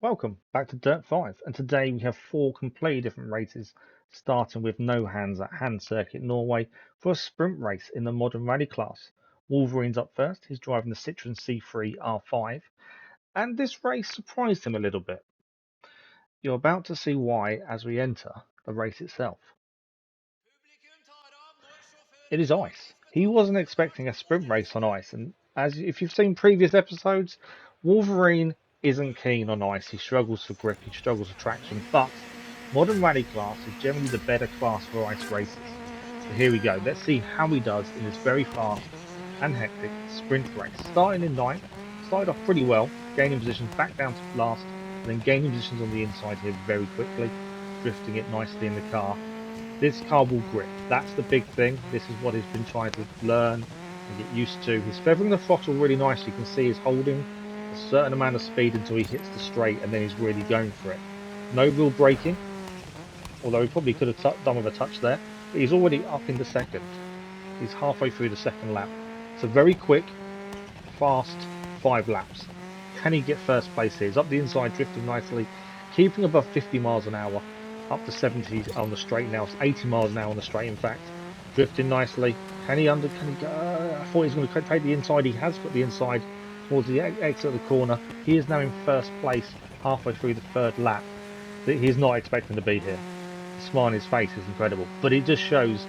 Welcome back to Dirt 5, and today we have four completely different races, starting with no hands at Hand Circuit, Norway, for a sprint race in the modern rally class. Wolverine's up first, he's driving the Citroen C3 R5, and this race surprised him a little bit. You're about to see why as we enter the race itself. It is ice. He wasn't expecting a sprint race on ice, and if you've seen previous episodes, Wolverine isn't keen on ice. He struggles for grip, he struggles for traction, but modern rally class is generally the better class for ice races. So here we go. Let's see how he does in this very fast and hectic sprint race. Starting in ninth, started off pretty well, gaining positions back down to last, and then gaining positions on the inside here very quickly, drifting it nicely in the car. This car will grip. That's the big thing. This is what he's been trying to learn and get used to. He's feathering the throttle really nicely. You can see he's holding a certain amount of speed until he hits the straight, and then he's really going for it. No real braking, although he probably could have done with a touch there. But he's already up in the second. He's halfway through the second lap. So very quick, fast 5 laps. Can he get first place here? He's up the inside, drifting nicely, keeping above 50 miles an hour. Up to 70 on the straight now. It's 80 miles an hour on the straight, in fact. Drifting nicely. Can he go? I thought he was going to take the inside. He has got the inside towards the exit of the corner. He is now in first place halfway through the third lap. He is not expecting to be here. The smile on his face is incredible. But it just shows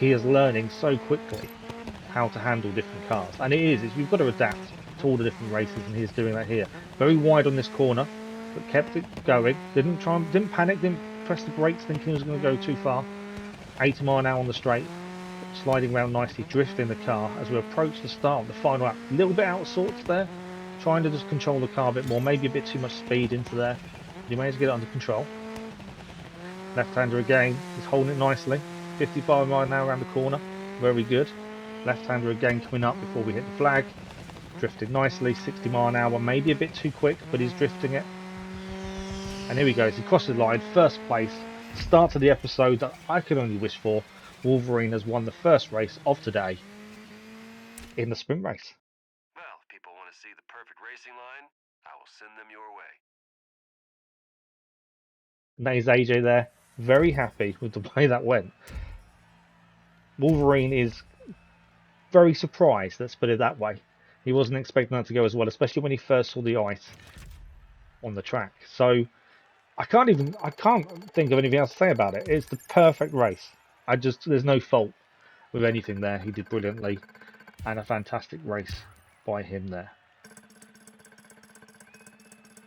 he is learning so quickly how to handle different cars. And you've got to adapt to all the different races, and he's doing that here. Very wide on this corner, but kept it going. Didn't panic, didn't press the brakes thinking he was going to go too far. 80 mile an hour on the straight, sliding around nicely, drifting the car as we approach the start of the final lap. A little bit out of sorts there, trying to just control the car a bit more, maybe a bit too much speed into there. He managed to get it under control. Left-hander again, he's holding it nicely. 55 mile an hour around the corner, very good. Left-hander again coming up before we hit the flag. Drifted nicely, 60 mile an hour, maybe a bit too quick, but he's drifting it. And here he goes, he crosses the line, first place. Start to the episode that I could only wish for. Wolverine has won the first race of today in the sprint race. Well, if people want to see the perfect racing line, I will send them your way. And that is AJ there, very happy with the way that went. Wolverine is very surprised, let's put it that way. He wasn't expecting that to go as well, especially when he first saw the ice on the track. So I can't think of anything else to say about it. It's the perfect race. There's no fault with anything there. He did brilliantly, and a fantastic race by him there.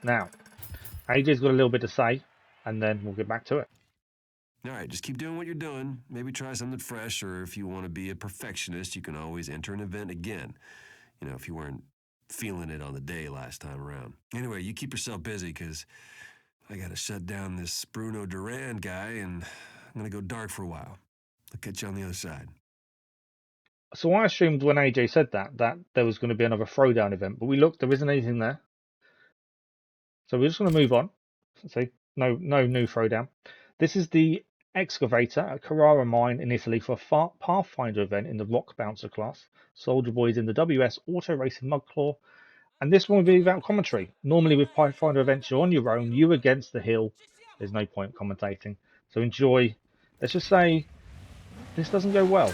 Now, AJ's got a little bit to say, and then we'll get back to it. All right, just keep doing what you're doing. Maybe try something fresh, or if you want to be a perfectionist, you can always enter an event again. You know, if you weren't feeling it on the day last time around. Anyway, you keep yourself busy, because I got to shut down this Bruno Duran guy, and I'm going to go dark for a while. I'll catch you on the other side. So I assumed when AJ said that there was going to be another throwdown event, but we looked, there isn't anything there. So we're just going to move on. See, no new throwdown. This is the Excavator at Carrara Mine in Italy for a Pathfinder event in the Rock Bouncer class. Soldierboy is in the WS Auto Racing Mudclaw. And this one will be without commentary. Normally with Pathfinder events, you're on your own, you against the hill. There's no point commentating. So enjoy. Let's just say this doesn't go well.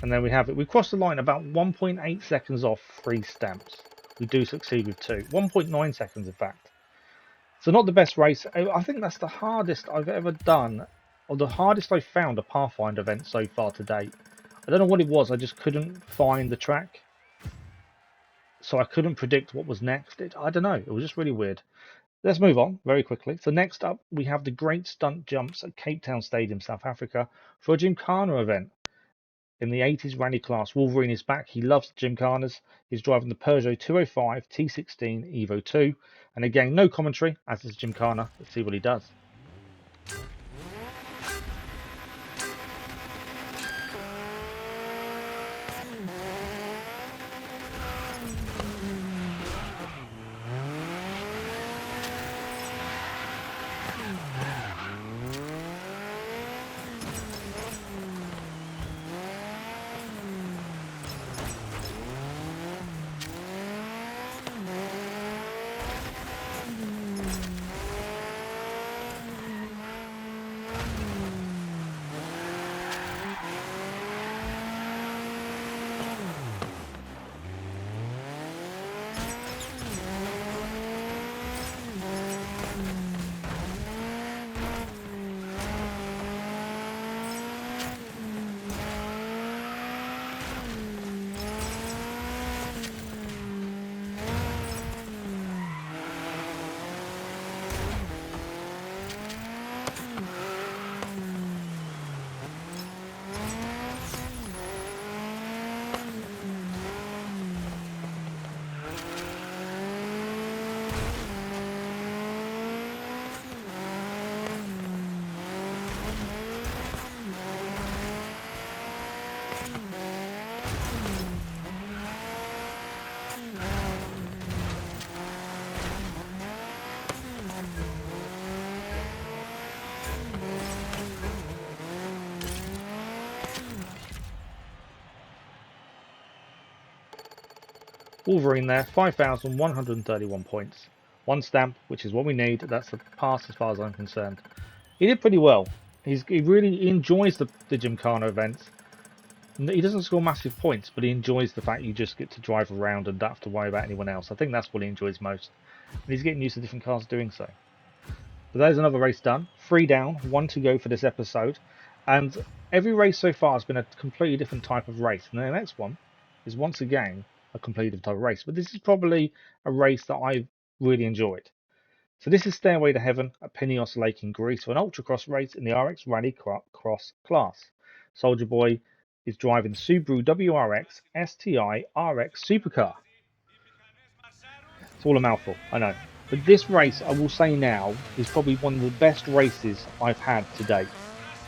And then we have it. We crossed the line about 1.8 seconds off 3 stamps. We do succeed with 2. 1.9 seconds, in fact. So not the best race. I think that's the hardest I've ever done, or the hardest I've found a Pathfinder event so far to date. I don't know what it was. I just couldn't find the track. So I couldn't predict what was next. I don't know. It was just really weird. Let's move on very quickly. So next up, we have the Great Stunt Jumps at Cape Town Stadium, South Africa, for a Gymkhana event. In the 80s rally class, Wolverine is back. He loves Gymkhanas. He's driving the Peugeot 205 T16 Evo2. And again, no commentary, as is Gymkhana. Let's see what he does. Wolverine there, 5,131 points. 1 stamp, which is what we need. That's a pass as far as I'm concerned. He did pretty well. He really enjoys the Gymkhana events. He doesn't score massive points, but he enjoys the fact you just get to drive around and don't have to worry about anyone else. I think that's what he enjoys most. And he's getting used to different cars doing so. So there's another race done. 3 down, 1 to go for this episode. And every race so far has been a completely different type of race. And the next one is once again a completely different type of race. But this is probably a race that I've really enjoyed. So this is Stairway to Heaven at Pineios Lake in Greece for an ultracross race in the RX Rally Cross class. Soldierboy is driving Subaru WRX STI RX Supercar. It's all a mouthful, I know. But this race, I will say now, is probably one of the best races I've had to date.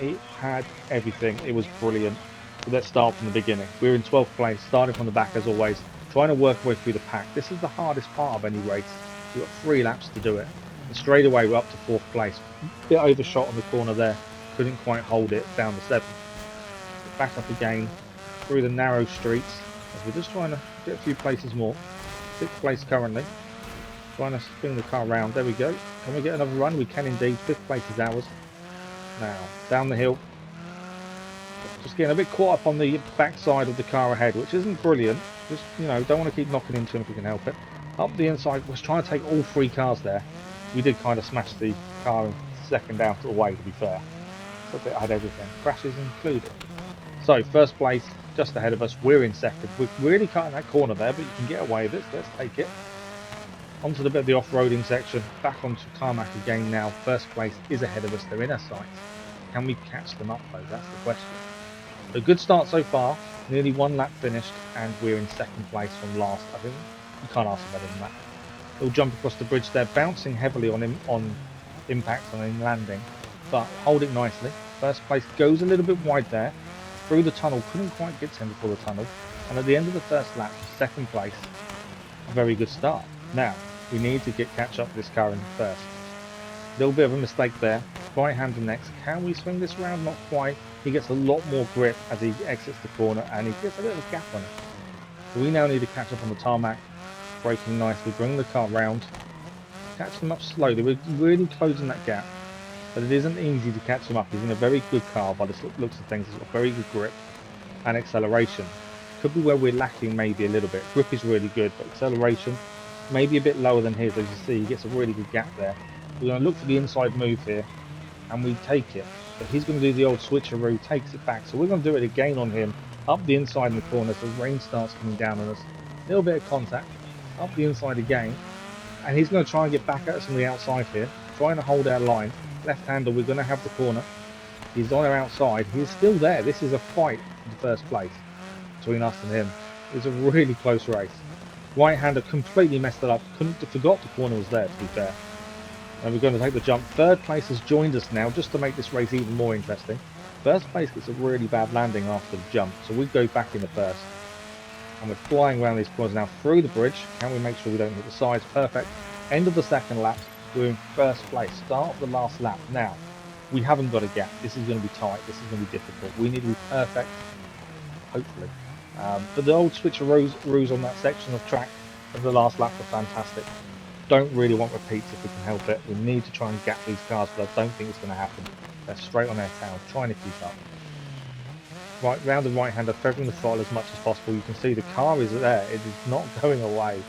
It had everything. It was brilliant. So let's start from the beginning. We're in 12th place, starting from the back as always, trying to work our way through the pack. This is the hardest part of any race. We've got 3 laps to do it. And straight away, we're up to 4th place. A bit overshot on the corner there. Couldn't quite hold it down to 7th. Back up again through the narrow streets as we're just trying to get a few places more. 6th place currently. Trying to spin the car around. There we go. Can we get another run? We can indeed. 5th place is ours. Now, down the hill. Just getting a bit caught up on the backside of the car ahead, which isn't brilliant. Just, don't want to keep knocking into him if we can help it. Up the inside, was trying to take all 3 cars there. We did kind of smash the car second out of the way, to be fair. So it had everything. Crashes included. So, 1st place, just ahead of us. We're in 2nd. We're really cutting that corner there, but you can get away with it. So let's take it. Onto the bit of the off-roading section. Back onto tarmac again now. 1st place is ahead of us. They're in our sights. Can we catch them up, though? That's the question. A good start so far. Nearly 1 lap finished, and we're in 2nd place from last. I think you can't ask for better than that. He'll jump across the bridge there, bouncing heavily on impact on him landing, but hold it nicely. 1st place goes a little bit wide there. Through the tunnel, couldn't quite get to him before the tunnel. And at the end of the 1st lap, 2nd place. A very good start. Now, we need to catch up this car in 1st. Little bit of a mistake there. Right hander next. Can we swing this round? Not quite. He gets a lot more grip as he exits the corner, and he gets a little gap on it. So we now need to catch up on the tarmac. Braking nicely, bring the car round. Catch them up slowly. We're really closing that gap. But it isn't easy to catch him up. He's in a very good car by the looks of things. He's got very good grip. and acceleration. Could be where we're lacking maybe a little bit. Grip is really good, but acceleration maybe a bit lower than his. As you see, he gets a really good gap there. We're going to look for the inside move here, and we take it. But he's going to do the old switcheroo, takes it back. So we're going to do it again on him, up the inside in the corner as the rain starts coming down on us. A little bit of contact, up the inside again. And he's going to try and get back at us on the outside here, trying to hold our line. Left-hander, we're going to have the corner. He's on our outside. He's still there. This is a fight in the first place between us and him. It's a really close race. Right-hander completely messed it up. Forgot the corner was there, to be fair. And we're going to take the jump. Third place has joined us now, just to make this race even more interesting. First place gets a really bad landing after the jump, so we go back in the first. And we're flying around these corners now through the bridge. Can we make sure we don't hit the sides? Perfect. End of the second lap. We're in first place. Start of the last lap. Now, we haven't got a gap. This is going to be tight. This is going to be difficult. We need to be perfect, hopefully. But the old switcheroos on that section of track of the last lap were fantastic. Don't really want repeats if we can help it. We need to try and gap these cars, but I don't think it's going to happen. They're straight on their tail, trying to keep up. Right, round the right-hander, feathering the throttle as much as possible. You can see the car is there. It is not going away.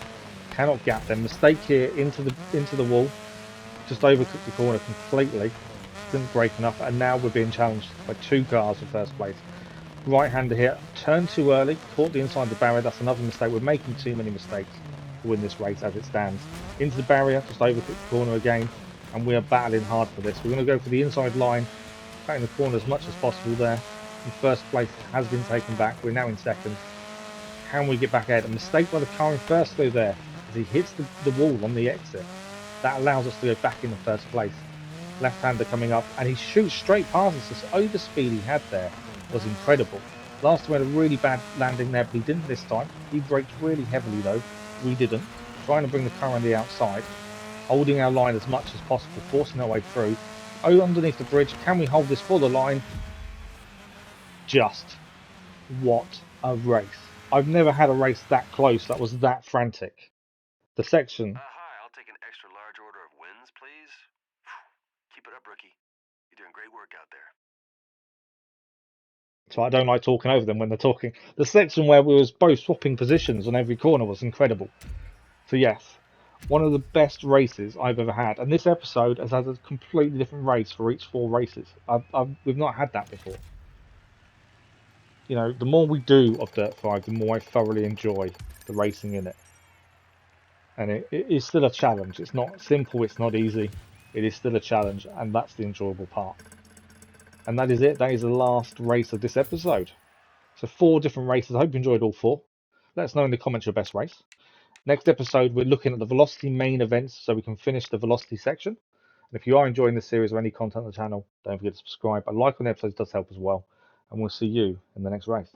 Cannot gap them. Mistake here into the wall. Just overcooked the corner completely. Didn't brake enough, and now we're being challenged by two cars for first place. Right-hander here, turned too early, caught the inside of the barrier. That's another mistake. We're making too many mistakes to win this race as it stands. Into the barrier, just overcooked the corner again, and we are battling hard for this. We're going to go for the inside line, cutting the corner as much as possible there. In first place has been taken back. We're now in second. Can we get back ahead? A mistake by the car in first though there, as he hits the wall on the exit. That allows us to go back in the first place. Left-hander coming up, and he shoots straight past us. This overspeed he had there was incredible. Last time we had a really bad landing there, but he didn't this time. He braked really heavily though. We didn't. Trying to bring the car on the outside, holding our line as much as possible, forcing our way through. Oh, underneath the bridge. Can we hold this for the line? Just what a race. I've never had a race that close that was that frantic. The section. Hi, I'll take an extra large order of wins, please. Keep it up, rookie. You're doing great work out there. So I don't like talking over them when they're talking. The section where we was both swapping positions on every corner was incredible. So yes, one of the best races I've ever had. And this episode has had a completely different race for each 4 races. We've not had that before. You know, the more we do of Dirt 5, the more I thoroughly enjoy the racing in it. And it is still a challenge. It's not simple, it's not easy. It is still a challenge, and that's the enjoyable part. And that is it. That is the last race of this episode. So 4 different races. I hope you enjoyed all 4. Let us know in the comments your best race. Next episode, we're looking at the Velocity main events so we can finish the Velocity section. And if you are enjoying this series or any content on the channel, don't forget to subscribe. A like on the episodes does help as well. And we'll see you in the next race.